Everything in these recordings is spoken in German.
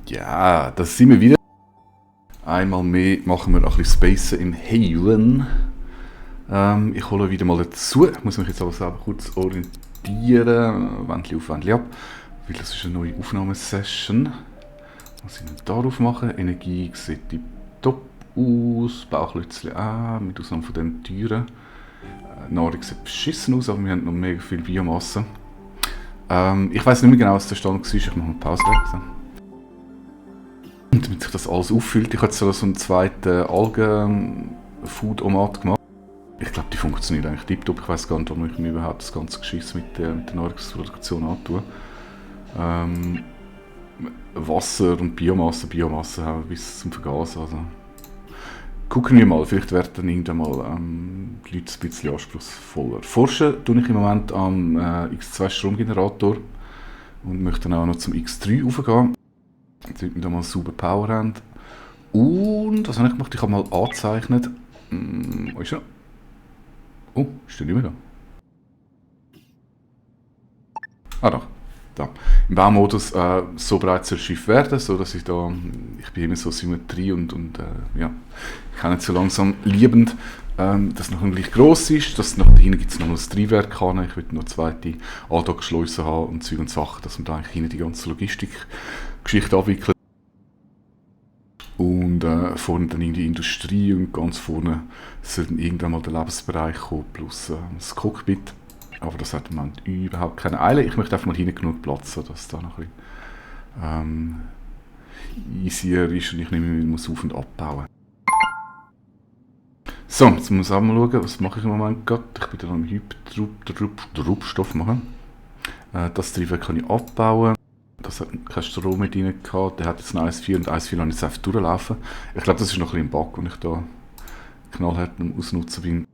Ja, das sind wir wieder. Einmal mehr machen wir ein bisschen Spacen im Haven. Ich hole wieder mal dazu. Ich muss mich jetzt aber selber kurz orientieren. Wendli auf, Wendli ab. Weil das ist eine neue Aufnahmesession. Was ich darauf machen? Energie sieht top aus. Bauchlötzchen auch, mit Ausnahme von den Türen. Nahrung sieht beschissen aus, aber wir haben noch mega viel Biomasse. Ich weiß nicht mehr genau, was der Stand war. Ich mache eine Pause weg. So. Und damit sich das alles auffüllt, ich habe jetzt so einen zweiten Algen-Food-Omat gemacht. Ich glaube, die funktioniert eigentlich tiptop. Ich weiß gar nicht, warum ich mir überhaupt das ganze Geschiss mit der Nahrungsproduktion antue. Wasser und Biomasse haben bis zum Vergasen. Also. Gucken wir mal, vielleicht werden dann irgendwann mal die Leute ein bisschen anspruchsvoller. Forschen tue ich im Moment am X2 Stromgenerator und möchte dann auch noch zum X3 raufgehen. Damit wir da mal super Power haben. Und was habe ich gemacht? Ich habe mal angezeichnet. Wo ist er? Oh, ist der nicht mehr da? Ah, doch. Da. Im Baumodus so breit soll das Schiff werden, so dass ich bin immer so Symmetrie und ja, ich kann nicht so langsam liebend, dass es noch gleich gross ist, dass nach hinten gibt es noch ein Triebwerk haben, ich will noch eine zweite Andockschleuse haben und Zeug und Sachen, dass man da eigentlich hinten die ganze Logistikgeschichte abwickelt. Und vorne dann in die Industrie und ganz vorne soll dann irgendwann mal der Lebensbereich kommen, plus das Cockpit. Aber das hat im Moment überhaupt keine Eile. Ich möchte einfach mal hinten genug Platz, sodass da noch ein bisschen easier ist und ich nicht mehr muss auf- und abbauen. So, jetzt muss ich auch mal schauen, was mache ich im Moment gerade. Ich bin da noch im Hypertruppstoff machen. Das Triebwerk kann ich abbauen. Das hat keinen Strom mit rein gehabt. Der hat jetzt ein 1.4 und 1.4 habe ich jetzt einfach durchlaufen. Ich glaube, das ist noch ein bisschen im Bug, wenn ich da knallhart am Ausnutzen bin.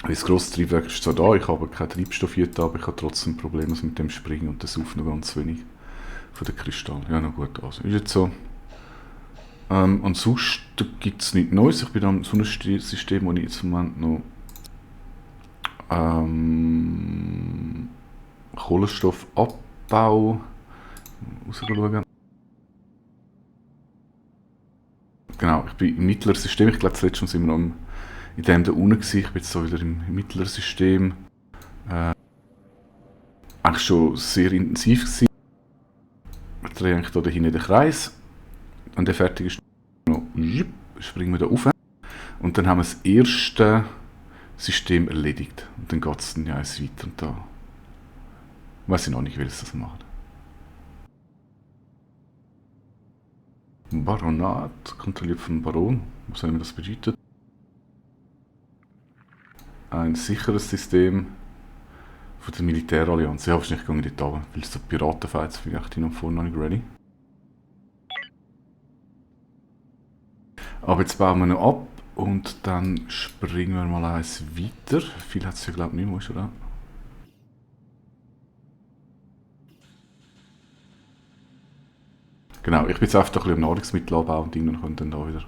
Das grosse Triebwerk ist zwar da, ich habe keinen Treibstoff hier, aber ich habe trotzdem Probleme mit dem Springen und das sauft noch ganz wenig von den Kristallen. Ja, na gut, also ist jetzt so. Ansonsten gibt es nichts Neues. Ich bin am Sonnensystem, wo ich jetzt im Moment noch Kohlenstoffabbau rausschauen. Genau, ich bin im mittleren System. Ich glaube, das letzte Mal sind wir noch in dem da unten gewesen. Ich bin jetzt so wieder im mittleren System. Eigentlich schon sehr intensiv gewesen. Ich drehe eigentlich da hinten den Kreis. Wenn der fertig ist, noch springen wir da rauf. Und dann haben wir das erste System erledigt. Und dann geht es dann ja eins weiter. Und da weiß ich noch nicht, wie es das macht. Baronat, kontrolliert vom Baron. Was auch immer das bedeutet. Ein sicheres System von der Militärallianz. Ja, wahrscheinlich gehe ich dort runter, weil es so Piratenfights bin ich noch vorne noch nicht ready. Aber jetzt bauen wir noch ab und dann springen wir mal eins weiter. Viel hat es ja glaube ich nicht mehr, oder? Genau, ich bin jetzt einfach ein bisschen am Nahrungsmittelanbau und irgendwann können dann da wieder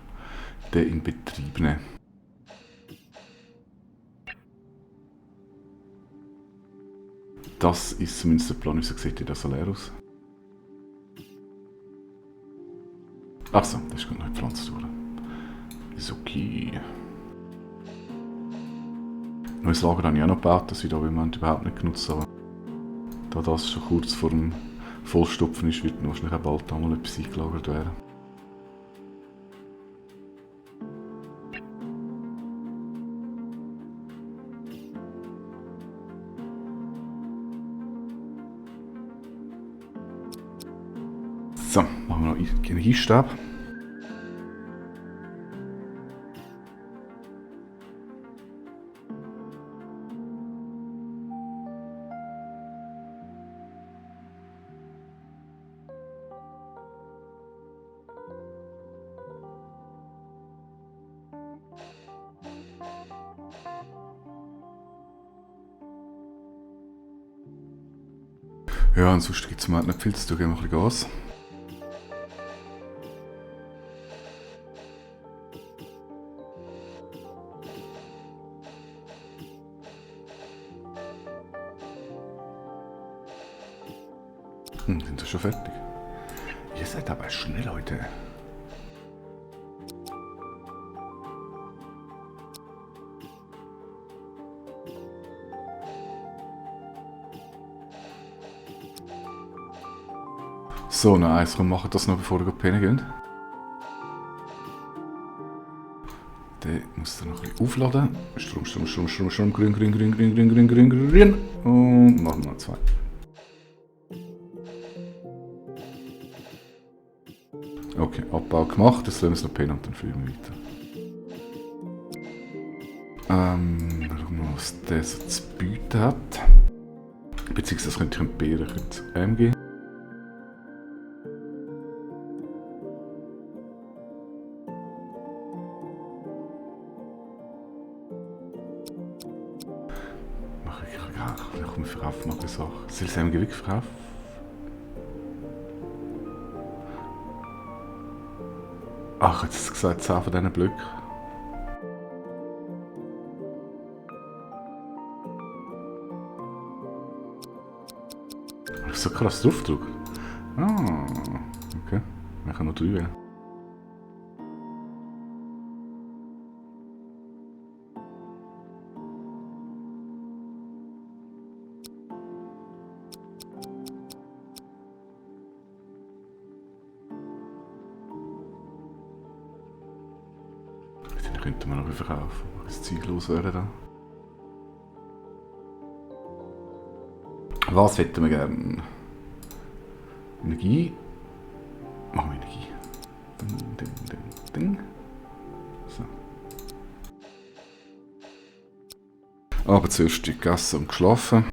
den in Betrieb nehmen. Das ist zumindest der Plan, wie sieht das so leer aus. Achso, das ist gerade noch gepflanzt worden. Ist okay. Neues Lager habe ich auch noch gebaut, das wird aber im Moment überhaupt nicht genutzt, aber da das schon kurz vor dem Vollstopfen ist, wird wahrscheinlich auch bald einmal etwas eingelagert werden. So, machen wir noch Energiestab. Ja, ansonsten gibt es mir nicht viel zu tun, geben wir ein bisschen Gas. Sind wir schon fertig? Ihr seid aber schnell heute. So, noch eins, komm, machen das noch, bevor ihr pennen geht. Der muss dann noch ein bisschen aufladen. Strom, grün. Und machen wir noch 2. Okay, Abbau gemacht, jetzt lassen wir es noch pennen und dann fliegen wir weiter. Schauen wir mal, was der so zu bieten hat. Beziehungsweise könnte ich einen B oder M geben. Ich komme verkaufen, mache ich Sachen. Soll ich es wirklich verkaufen? Ach, jetzt hast du gesagt, 10 von diesen Blöcken. Ich so krass draufdruck. Ah, okay. Ich kann noch 3 wählen. Den könnten wir noch verkaufen. Das Zeug loswerden da. Was hätten wir gerne? Energie. Machen wir Energie. Ding. So. Aber zuerst gegessen und geschlafen.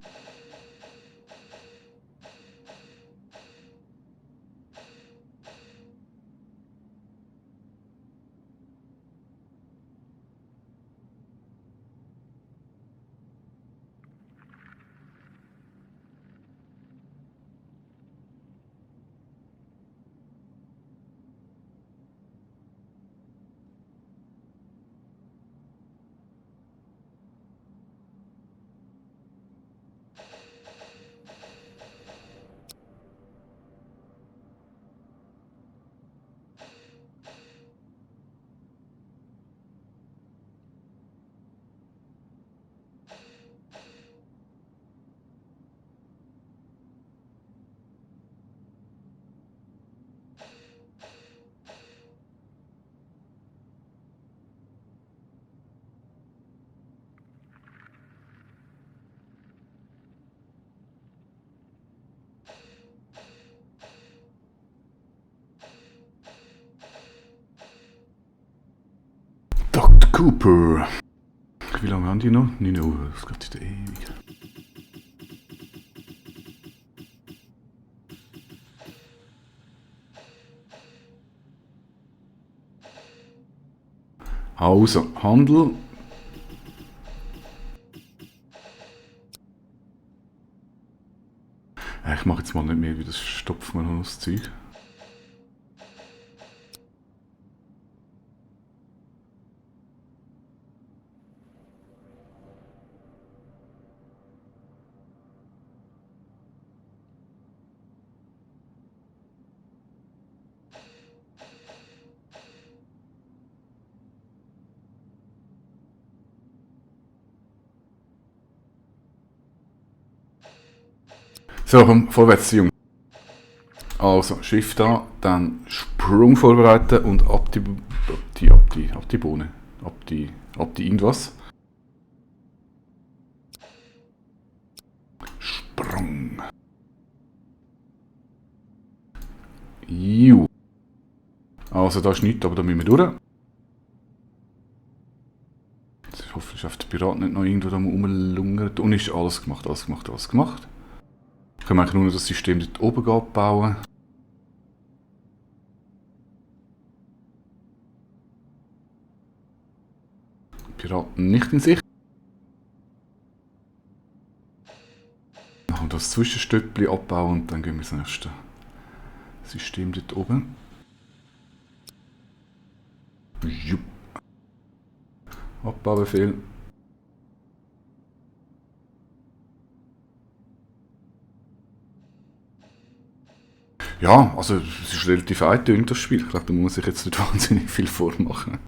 Dr. Cooper. Wie lange haben die noch? 9 Uhr. Das geht wieder ewig. Also, Handel. Ich mache jetzt mal nicht mehr, wie das stopft man noch das Zeug. So, komm, vorwärts, Junge. Also, Shift da, dann Sprung vorbereiten und ab die Bohne. Ab die irgendwas. Sprung. Ju. Also, da ist nichts, aber da müssen wir durch. Ich hoffe, ich schafft der Pirat nicht noch irgendwo da rumlungert. Und ist alles gemacht. Können wir eigentlich nur das System dort oben abbauen. Piraten nicht in Sicht. Machen das Zwischenstöppli abbauen und dann gehen wir ins nächste System dort oben. Jupp. Abbaubefehl. Ja, also es ist relativ eintönig, das Spiel. Ich glaube, da muss man sich jetzt nicht wahnsinnig viel vormachen.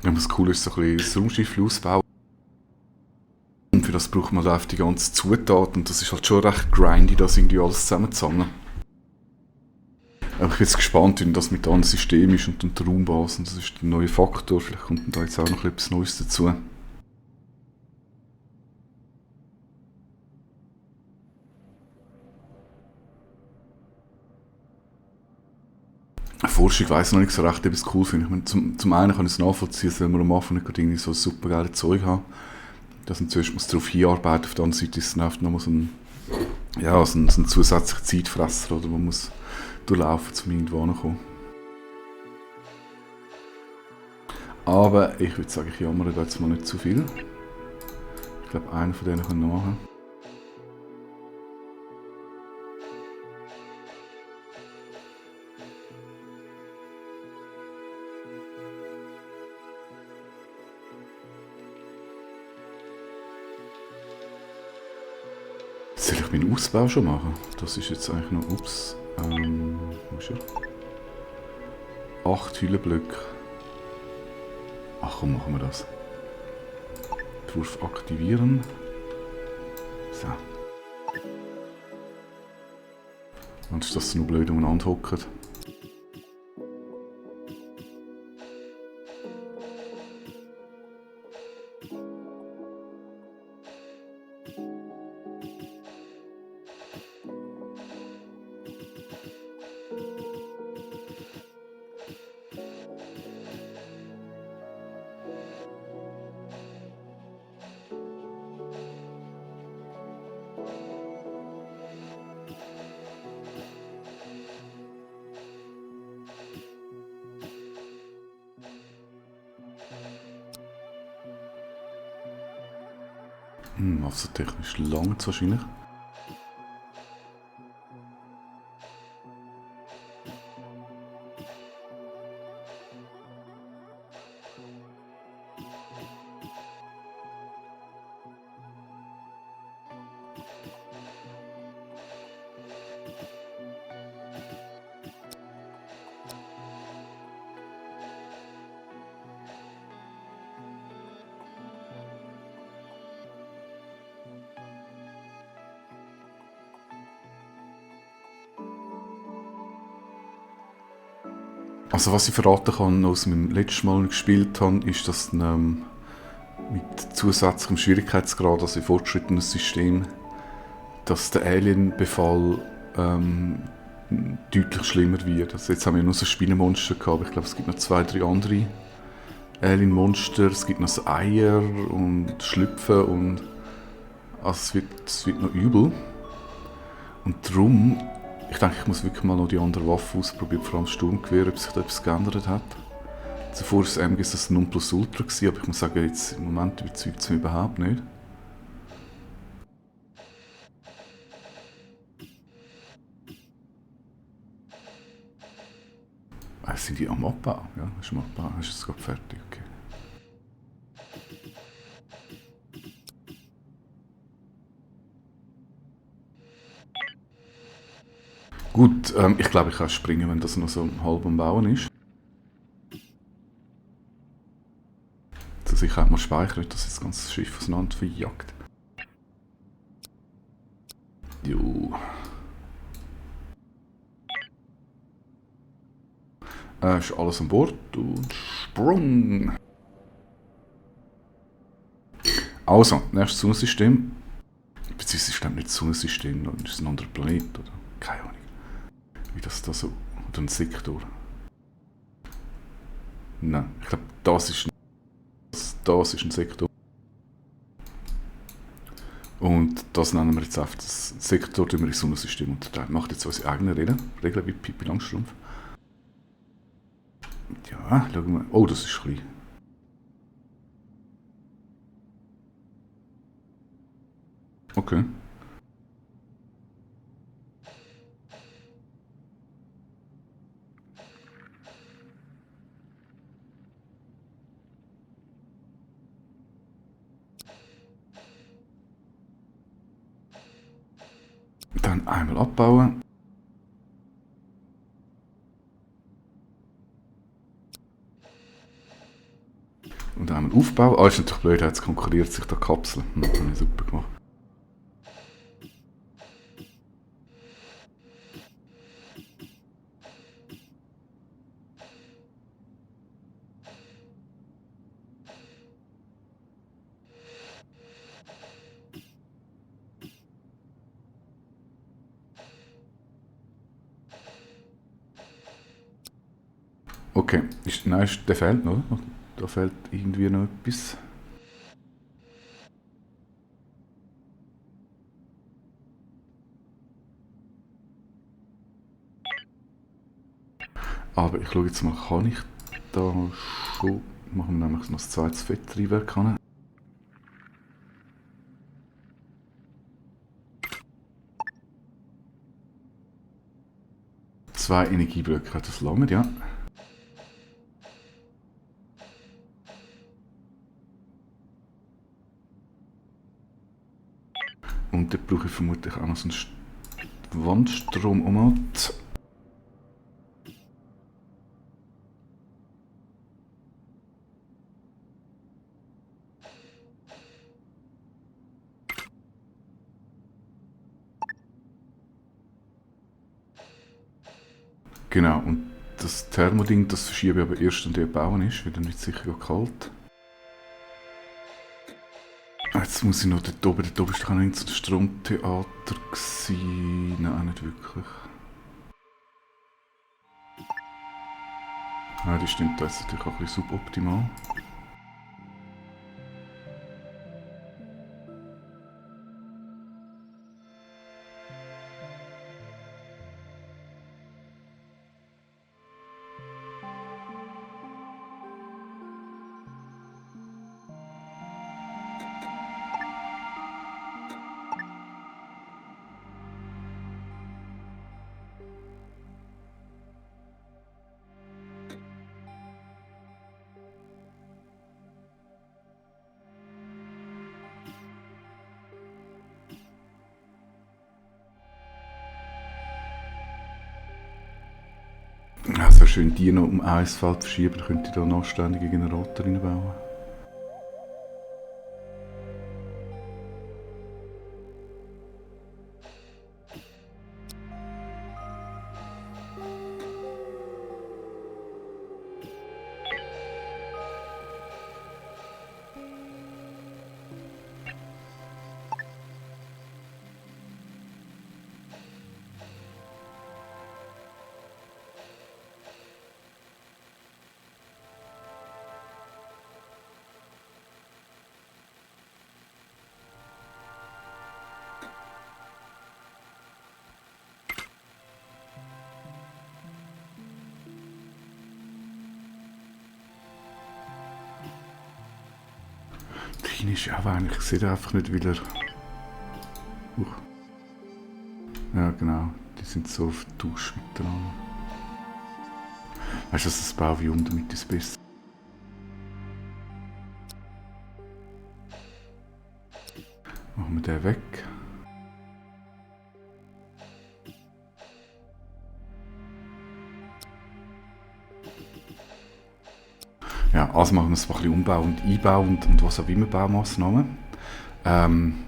Ja, was cool ist, so ein bisschen das Raumschiff ausbauen. Und für das braucht man einfach die ganze Zutat und das ist halt schon recht grindy, das irgendwie alles zusammenzusammeln. Aber ich bin jetzt gespannt, wie das mit einem System ist und dann der Raumbasis. Und das ist der neue Faktor. Vielleicht kommt dann da jetzt auch noch etwas Neues dazu. Forschung weiss ich noch nicht so recht, ob ich es cool finde. Ich meine, zum einen kann ich es nachvollziehen, wenn wir am Anfang nicht gerade irgendwie so super geile Zeug haben. Dass man zuerst muss darauf hinarbeiten, auf der anderen Seite ist es dann oft nochmal so ein, ja, so ein zusätzlicher Zeitfresser, oder man muss durchlaufen, um irgendwo anzukommen. Aber ich würde sagen, ich jammere da jetzt mal nicht zu viel. Ich glaube, einen von denen können wir machen. Soll ich meinen Ausbau schon machen? Das ist jetzt eigentlich noch, ups, wo ist er? 8 Hüllenblöcke. Ach komm, machen wir das. Entwurf aktivieren. So. Und ist das so noch blöd umeinander hocken? Also technisch lange wahrscheinlich. Also was ich verraten kann aus meinem letzten Mal gespielt habe, ist, dass mit zusätzlichem Schwierigkeitsgrad, also in fortgeschrittenem System, dass der Alien-Befall deutlich schlimmer wird. Also jetzt haben wir nur so Spinnenmonster gehabt, aber ich glaube es gibt noch 2, 3 andere Alien-Monster, es gibt noch so Eier und Schlüpfe und also es wird noch übel. Und darum, ich denke, ich muss wirklich mal noch die andere Waffe ausprobieren, vor allem das Sturmgewehr, ob sich da etwas geändert hat. Zuvor war es MGs das Nonplusultra, aber ich muss sagen, jetzt im Moment überzeugt es mich überhaupt nicht. Sind die am Abbau? Ja, ist am Abbau. Ist es gerade fertig? Okay. Gut, ich glaube, ich kann springen, wenn das noch so halb am Bauen ist. Zur Sicherheit mal speichern, dass das ganze Schiff auseinander verjagt. Jo. Ist alles an Bord und Sprung! Also, nächstes Sonnensystem. Beziehungsweise ist nicht das Sonnensystem, dann ist es ein anderer Planet, oder? Keine Ahnung. Wie das da so. Oder ein Sektor. Nein, ich glaube, das ist ein Sektor. Und das nennen wir jetzt einfach das Sektor, den wir ins Sonnensystem unterteilen. Macht jetzt unsere eigenen Regeln wie Pippi Langstrumpf. Ja, schauen wir. Oh, das ist klein. Okay. Dann einmal abbauen. Und einmal aufbauen. Ah, ist natürlich blöd, jetzt konkurriert sich der Kapsel. Das habe ich super gemacht. Okay, nein, der fehlt noch. Da fehlt irgendwie noch etwas. Aber ich schaue jetzt mal, kann ich da schon... Machen wir nämlich noch das zweites Fetttriebwerk an. Zwei Energieblöcke, hat das lange, ja. Und dann brauche ich vermutlich auch noch so einen Wandstromomat. Genau, und das Thermoding, das verschiebe ich aber erst, wenn der bauen ist, weil dann wird es sicher kalt. Jetzt muss ich noch dort oben ist doch noch ein Stromtheater gewesen. Nein, nicht wirklich. Ja, das stimmt, das ist natürlich auch ein bisschen suboptimal. Ja, es wäre schön, die noch um ein Feld verschieben, dann könnte ich da einen anständigen Generator reinbauen. Deine ist auch eigentlich, ich sehe einfach nicht, weil er... Ja genau, die sind so vertauscht miteinander. Weißt du, das baue ich um, damit es besser. Machen wir den weg. Ja, also machen wir es ein bisschen Umbau und Einbau und was auch immer Baumaßnahmen. In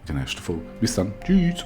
der nächsten Folge. Bis dann. Tschüss.